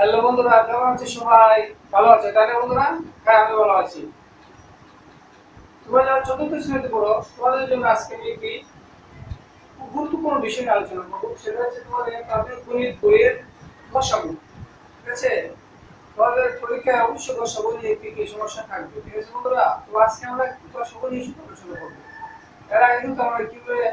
Hello বন্ধুরা, কেমন আছো সবাই? ভালো আছে তাই না বন্ধুরা? হ্যাঁ, আমি ভালো আছি। তোমরা যারা চতুর্থ শ্রেণীতে পড়ো, তোমাদের জন্য আজকে আমি একটি খুব গুরুত্বপূর্ণ বিষয় নিয়ে আলোচনা করবো। সেটা হচ্ছে তোমাদের প্রাথমিক গণিত বইয়ের গসাগু। ঠিক আছে? তোমাদের পরীক্ষায় অবশ্যই গসাগু নিয়ে কি কি সমস্যা থাকবে। ঠিক আছে বন্ধুরা? তো আজকে আমরা গসাগু নিয়ে শুধু আলোচনা করবো। এর আগে কিন্তু আমরা কিভাবে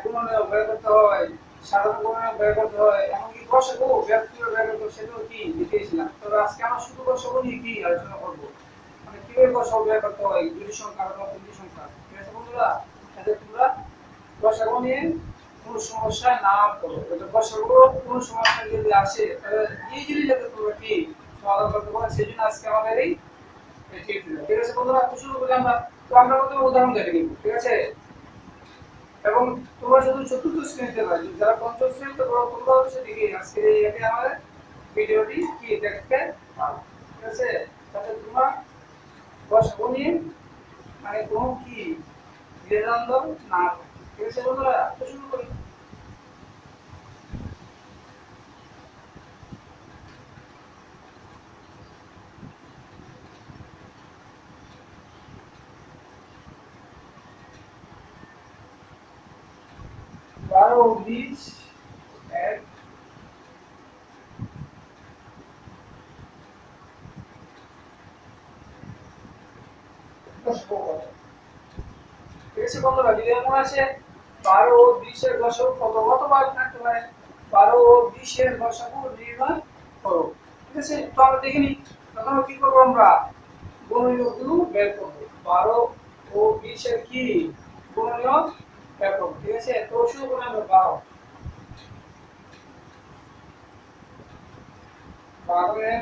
গুণনীয়ক বের করতে হয়, সাধারণ গুণনীয়ক বের করতে হয়, এমনকি গসাগু কিভাবে বের করতে হয় সেটাও কি দেখিয়েছিলাম। তবে আজকে আমরা শুধু গসাগু নিয়ে কি আলোচনা করবো, মানে কিভাবে গসাগু বের করতে হয়, দুটি সংখ্যা অথবা তিনটি সংখ্যা। ঠিক আছে বন্ধুরা? যাতে তোমরা গসাগু নিয়ে কোনো সমস্যায় না পড়ো। যাতে গসাগু কোনো সমস্যা যদি আসে তাহলে ইজিলি যাতে তোমরা কি সমাধান করতে পারো, সেই জন্য আজকে আমাদের এই টিপসটা। ঠিক আছে বন্ধুরা? তো শুরু করি আমরা। তো আমরা প্রথমে উদাহরণ দেখে নিব। ঠিক আছে? এবং তোমরা শুধু চতুর্থ শ্রেণীতে নয়, যারা পঞ্চম শ্রেণীতে পড়ো তোমরা হচ্ছে দেখি আজকে এটি আমাদের ভিডিওটি কি দেখতে পারো। ঠিক আছে? যাতে তোমরা গসাগু নিয়ে মানে কোনো কি দ্বিধাদ্বন্দ্ব না থাকে। ঠিক আছে বন্ধুরা? তো শুরু করি। 12 ও 20 এর গসাগু কত? ঠিক আছে বন্ধুরা, যদি এমন আসে 12 ও 20 এর গসাগু কত, কতবার থাকতে পারে? 12 ও 20 এর গসাগু নির্ণয় করো। ঠিক আছে? তো আমরা দেখে নিই। প্রথমে কি করবো আমরা? গুণনীয়কগুলো বের করবো। 12 ও 20 এর কি গুণনীয়ক বের করবো। ঠিক আছে? তো শুরু করি আমরা 12। 12 এর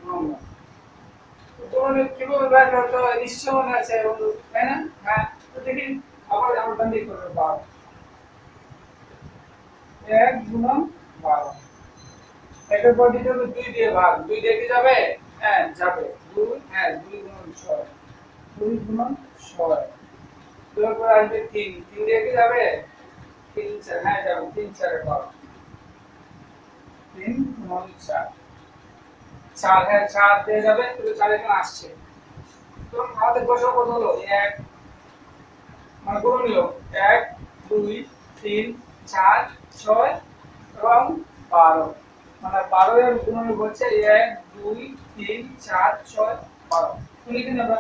গুণনীয়ক। গুণনীয়ক কিভাবে বের করতে হয় নিশ্চয় মনে আছে বন্ধু, তাই না? হ্যাঁ, তো দেখি আবার আমরা ডান দিকে করবো 12। 1 গুণন 12। একের পর দিতে হবে 2 দিয়ে ভাগ। 2 দিয়ে কি যাবে? হ্যাঁ, যাবে। 2, হ্যাঁ 2 গুণন 6। 2 গুণন 6। তারপর আসবে 3। 3 দিয়ে কি যাবে? 3 4, হ্যাঁ যাবে। 3 4 এ 12। 3 গুণন 4। 4, হ্যাঁ 4 দিয়ে যাবে, কিন্তু 4 এখানে আসছে। তো আমাদের গসাগু কত হলো? 1, মানে গুণনীয়ক 1 2 3 4 6 এবং 12। মানে 12 এর গুণনীয়ক হচ্ছে 1 2 3 4 6 12। তো লিখে নেব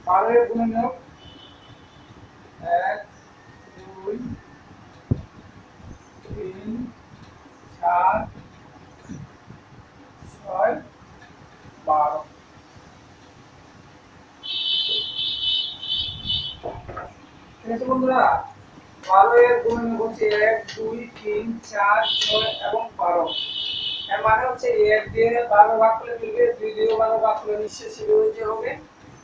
12 এর গুণনীয়ক 1 2 3 4 6 12। ঠিক আছে বন্ধুরা? 12 এর গুণনীয়ক হচ্ছে 1 2 3 4 6 এবং 12। এর মানে হচ্ছে 1 দিয়ে 12 ভাগ করলে মিলবে, 2 দিয়ে 12 ভাগ করলে নিঃশেষে বিয়োজ্য হবে,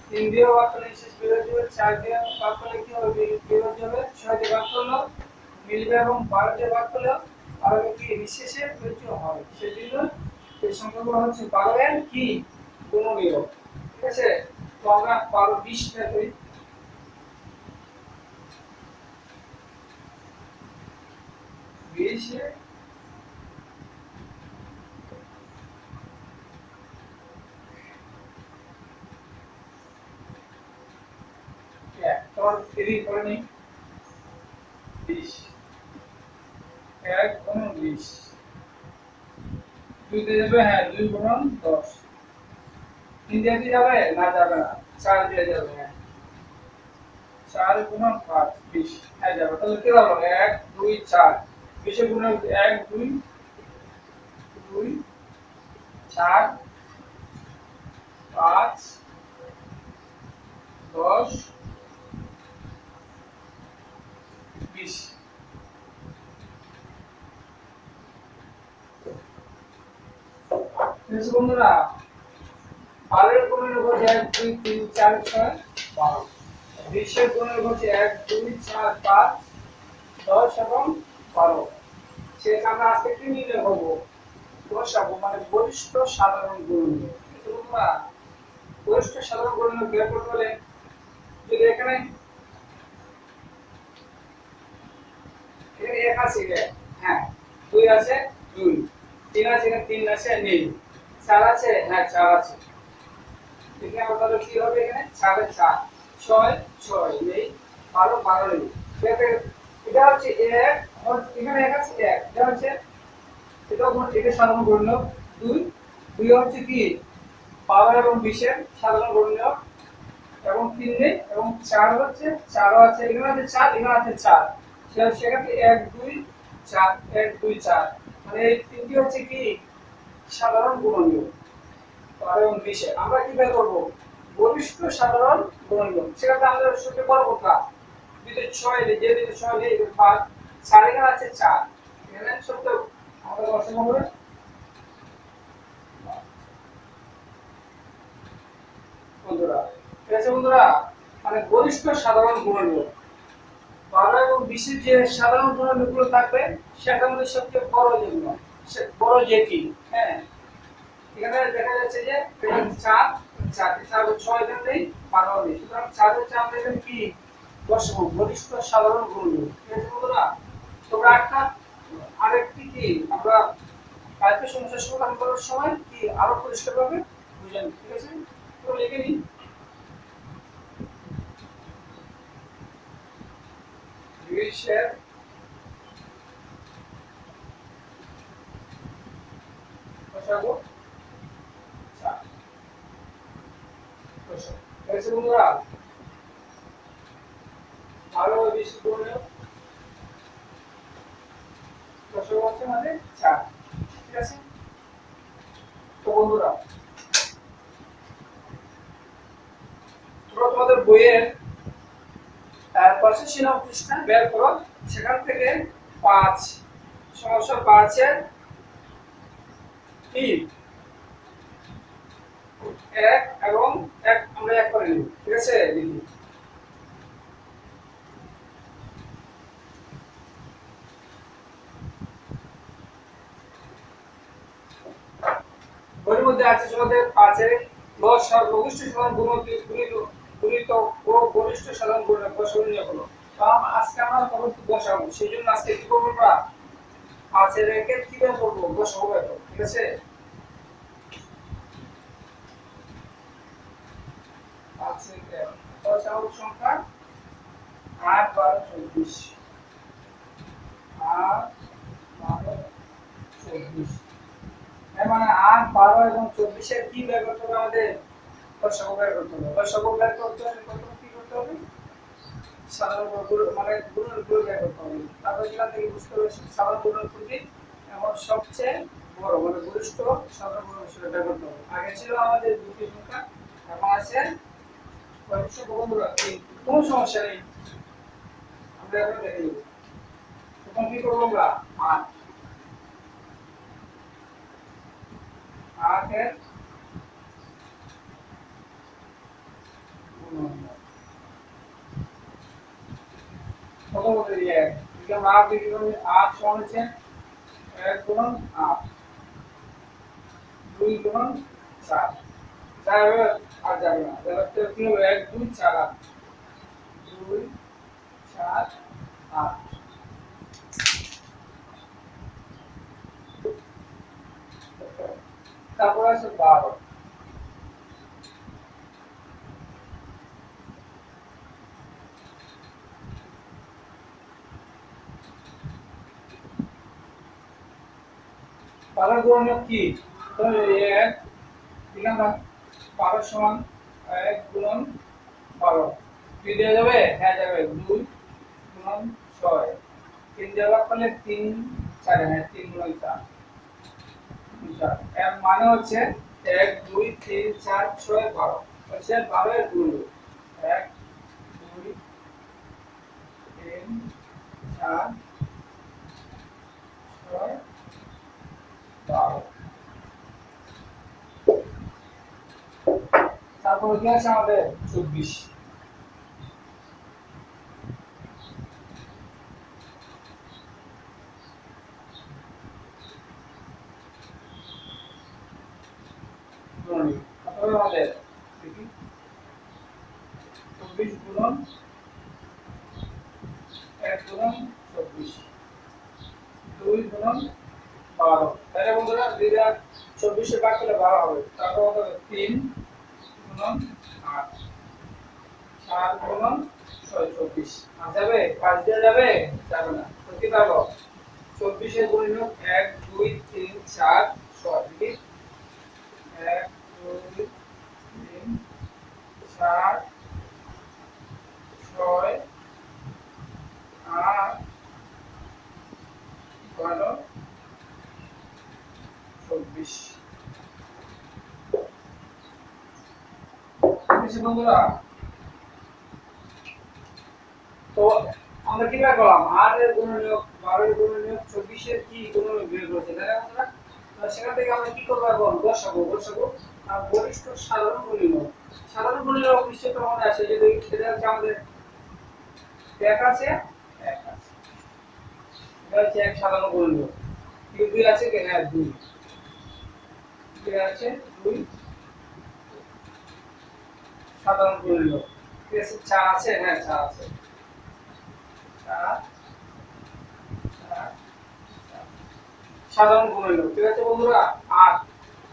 3 দিয়ে ভাগ করলে নিঃশেষে বিয়োজ্য হবে, 4 দিয়ে ভাগ করলে কি হবে? বিয়োজ্য হবে, 6 দিয়ে ভাগ করলেও মিলবে এবং 12 দিয়ে ভাগ করলেও আর কি নিঃশেষে বিয়োজ্য হবে। সেজন্য এই সংখ্যাগুলো হচ্ছে 12 এর কি গুণনীয়ক। ঠিক আছে? তো আমরা 12 20 টা করি। 20 এ তোমার 3 করে নিই। 20 1 গুণন 20। 2 দিয়ে যাবে, হ্যাঁ 2 গুণন 10। 3 দিয়ে কি যাবে? না যাবে না। 4 দিয়ে যাবে, হ্যাঁ 4 গুণন 5 20। হ্যাঁ যাবে। তাহলে কি হলো? 1 2 4। 20 এর গুণন 1 2 2 4 5 10 20। ঠিক আছে বন্ধুরা? 12 এর গুণনীয়ক হচ্ছে 1 2 3 4 6 12। 20 এর গুণনীয়ক হচ্ছে 1 2 4 5 10 এবং 12। শেষ আমরা আজকে কি নির্ণয় করবো? গসাগু মানে গরিষ্ঠ সাধারণ গুণনীয়ক। ঠিক আছে বন্ধুরা? গরিষ্ঠ সাধারণ গুণনীয়ক বের করতে হলে যদি এখানে এখানে 1 আছে হ্যাঁ 2 আছে 2 3 আছে এখানে 3 আছে নেই 4 আছে হ্যাঁ 4 আছে এখানে আমরা তাহলে কি হবে এখানে 4 এর 4 6 6 নেই 12 12 নেই এটা হচ্ছে 1 এখানে 1 আছে 1 এটা হচ্ছে এটা সাধারণ গুণনীয়ক 2 2 হচ্ছে কি 12 এবং 20 এর সাধারণ গুণনীয়ক এবং 3 নেই এবং 4 হচ্ছে 4 আছে এখানে আছে 4 এখানে আছে 4 সেক্ষেত্রে 1 2 4 1 2 4 মানে এই তিনটি হচ্ছে কি সাধারণ গুণনীয়ক 12 এবং 20 আমরা কি বের করব গরিষ্ঠ সাধারণ গুণনীয়ক সেক্ষেত্রে আমাদের সূত্র বড় কোনটা দুটো 6 নেই যে দুটো 6 নেই 5 4 এখানে আছে 4 এখানে সূত্র আমাদের অসীম হবে বন্ধুরা ঠিক আছে বন্ধুরা মানে গরিষ্ঠ সাধারণ গুণনীয়ক 12 এবং 20 এর যে সাধারণ গুণনীয়কগুলো থাকবে সেটার মধ্যে সবচেয়ে বড় যেগুলো বড় যেটি হ্যাঁ এখানে দেখা যাচ্ছে যে এখানে 4 4 4 6 এখানে নেই 12 নেই সুতরাং 4 এর 4 এখানে কি বসাবো গরিষ্ঠ সাধারণ গুণনীয়ক ঠিক আছে বন্ধুরা তোমরা একটা আরেকটি কি আমরা কালকে সমস্যা সমাধান করার সময় কি আরো পরিষ্কারভাবে বুঝেন ঠিক আছে তো লিখে নিন শেয়ার বসাবো বন্ধুরা আরো বেশি করে বসাবো হচ্ছে মানে 4 ঠিক আছে তো বন্ধুরা তোমরা তোমাদের বইয়ের পাঁচশো পৃষ্ঠা বের করো সেখান থেকে 5 সমস্যা 5 এর 3 1 এবং 1 আমরা 1 করে নিব ঠিক আছে দেখি বইয়ের মধ্যে আছে তোমাদের 5 এর লঘিষ্ঠ সাধারণ গুণিত ও গরিষ্ঠ সাধারণ গুণনীয়ক বসানো হলো তো আজকে আমরা পরবর্তী বসাবো সেই জন্য আজকে কি করব আমরা 5 এর একে কি বের করব বসাবো এখন ঠিক আছে 5 এর একে বসাবো সংখ্যা 8 12 24 8 12 24 এর মানে 8 12 এবং 24 এর কি বের করতে হবে আমাদের লসাগু বের করতে হবে লসাগু বের করতে হলে প্রথমে কি করতে হবে সাধারণ গুণ মানে গুণনফল বের করতে হবে তারপর এখান থেকে বুঝতে হবে সাধারণ গুণনফল কি এখন সবচেয়ে বড় মানে গরিষ্ঠ সাধারণ গুণনফল বের করতে হবে আগে ছিল আমাদের দুটি সংখ্যা এখন আছে গরিষ্ঠ বন্ধুরা কোনো সমস্যা নেই আমরা এখন দেখে নেব তখন কি করবো আমরা 8 8 এর কত বলতে দিয়ে এখানে 8 দিকে 8 সমান হচ্ছে 1 গুণন 8 2 গুণন 4 তাহলে আর যাবে না তাহলে কি হবে 1 2 4 8 2 4 8 তারপর আছে 12 12 গুণনীয়ক কি তাহলে 1 দিলাম না 12 সমান 1 গুণন 12 2 দেওয়া যাবে হ্যাঁ যাবে 2 গুণন 6 3 দেওয়া করলে 3 4 হ্যাঁ 3 গুণন 4 এর মানে হচ্ছে 1 2 3 4 6 12 হচ্ছে 12 এর গুণনীয়ক 1 2 3 4 6 12 তারপর কি আছে আমাদের 24 তারপরে আমাদের দেখি 24 গুণন 1 গুণন 24 গুণন 12, তাই না বন্ধুরা? 2024 এর ভাগ করলে 12 হবে, তারপর কত হবে? 3 গুণন 8, 7 গুণন 6, 24। আর যাবে 5 দিয়ে যাবে? যাবে না। তো কি পাবো? 24 এর গুণিতক 1 2 3 4 6, ঠিক? 1 2 3 4 6 8 12 24। বুঝছি বন্ধুরা? তো আমরা কি বের করলাম? 8 এর গুণনীয়ক 12 এর গুণনীয়ক 24 এর কি গুণনীয়ক বের করেছে, তাই না বন্ধুরা? তো সেখান থেকে আমরা কি করব এখন? বসাবো আর গরিষ্ঠ সাধারণ গুণনীয়ক। সাধারণ গুণনীয়ক নিশ্চয়ই তো মনে আছে, যদি সেটা হচ্ছে আমাদের 1 আছে 1 আছে, এটা হচ্ছে এক সাধারণ গুণনীয়ক। কি 2 আছে কি? হ্যাঁ 2 আছে, 2 সাধারণ গুণনীয়ক। ঠিক আছে, 4 আছে, হ্যাঁ 4 আছে, 4 4 সাধারণ গুণনীয়ক। ঠিক আছে বন্ধুরা? 8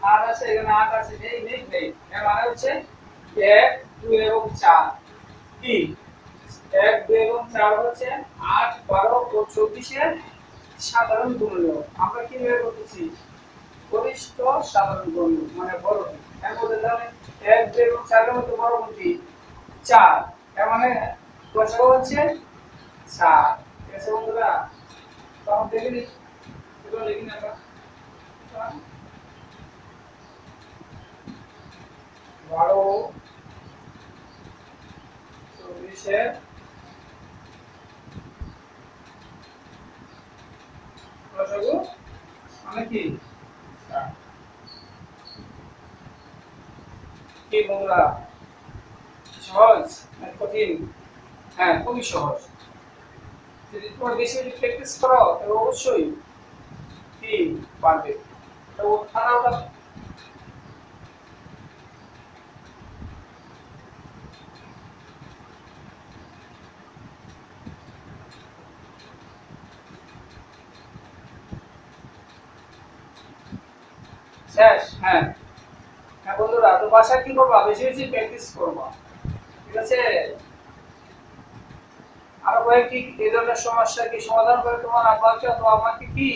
8 আছে, এখানে 8 আছে, নেই। এর মানে হচ্ছে 1 2 এবং 4 কি 1 2 এবং 4 হচ্ছে 8 12 ও 24 এর সাধারণ গুণনীয়ক। আমরা কি বের করতেছি? গরিষ্ঠ সাধারণ গুণনীয়ক, মানে বড়টি। এর মধ্যে তাহলে 1 2 এবং 4 এর মধ্যে বড় কোনটি? 4। এর মানে লসাগু হচ্ছে 4। ঠিক আছে বন্ধুরা? তো আমরা দেখে নিই, এগুলো লিখি না আমরা। 12 24 এর লসাগু মানে কি? 4। কি বন্ধুরা? সহজ না কঠিন? হ্যাঁ, খুবই সহজ। যদি তোমরা বেশি বেশি প্র্যাকটিস করো তবে অবশ্যই কি পারবে। তো খানাটা শেষ। হ্যাঁ হ্যাঁ বন্ধুরা, তো বাসায় কি করবা? বেশি বেশি প্র্যাকটিস করবা, ঠিক আছে? আরো কয়েকটি এই ধরনের সমস্যা কি সমাধান করে তোমার আব্বাকে অথবা আমাকে কি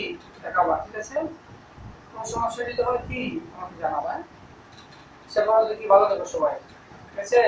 দেখাবা, ঠিক আছে? তোমার সমস্যা যদি হয় কি আমাকে জানাবা, হ্যাঁ? সে পর্যন্ত কি ভালো থেকো সবাই, ঠিক আছে?